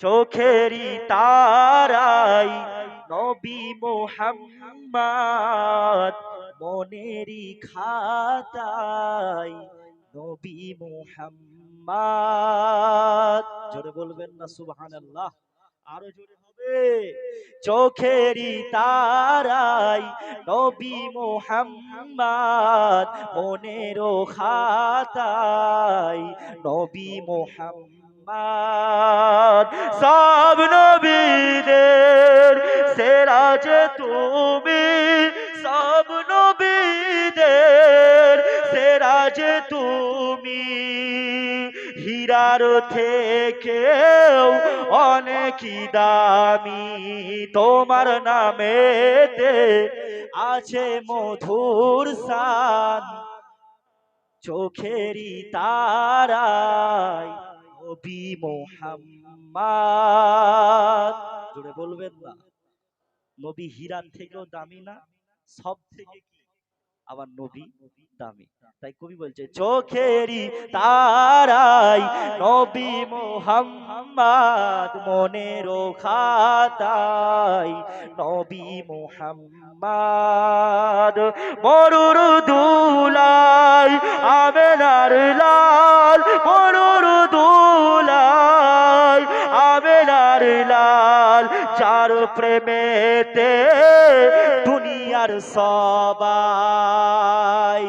চোখেরই তারাই নবী মুহাম্মদ, মনেরই খাতায় নবী মুহাম্মদ। জোরে বলবেন না সুবহানাল্লাহ? আরো জোরে হবে। চোখেরই তারাই নবী মুহাম্মদ, মনেরও খাতায় নবী মুহাম্মদ। সব নবীদের সেরা যে তুমি, সব নবীদের সেরা যে তুমি, হীরার থেকেও অনেকই দামি তোমার নামেতে আছে মধুর শান। চোখেরই তারাই নবী মুহাম্মদ। জোরে বলবেন না? নবী হীরার থেকেও দামি না? সব থেকে কি আবার নবী দামি। তাই কবি বলছে চোখেরই তারাই নবী মুহাম্মদ, মনেরও খাতায় নবী মুহাম্মদ। মরুর দুলাই আমেনার লাল, মরুর দুলাই আমেনার লাল, যার প্রেমেতে দুনিয়ার সবাই।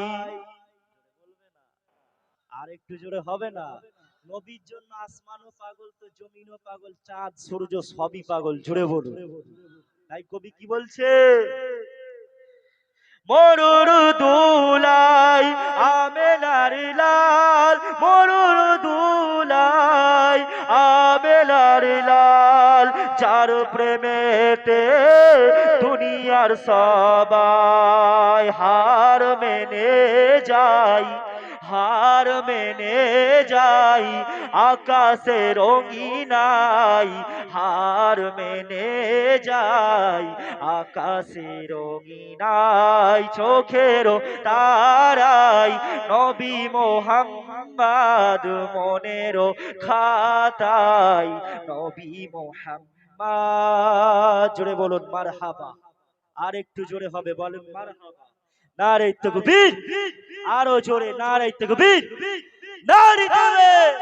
আর একটু জোরে হবে না? নবীর জন্য আসমানও পাগল তো জমিনও পাগল, চাঁদ সূর্য সবই পাগল। জোরে বলুন। তাই কবি কি বলছে? মরুর দুলাই আমেনার লাল, মরুর দুলাই আমেনার লাল, যার প্রেমেতে দুনিয়ার সবাই হার মেনে যায়, হার মেনে যাই আকাশে রঙিনাই, হার মেনে যাই আকাশে রঙিনাই। চোখেরও তারাই নবী মুহাম্মদ, মনেরও খাতায় নবী মুহাম্মদ। জোরে বলুন মারহাবা। আর একটু জোরে হবে, বলেন মারহাবা। নারে তাকবীর। আরো জোরে নারে তাকবীর, নারে তাকবীর।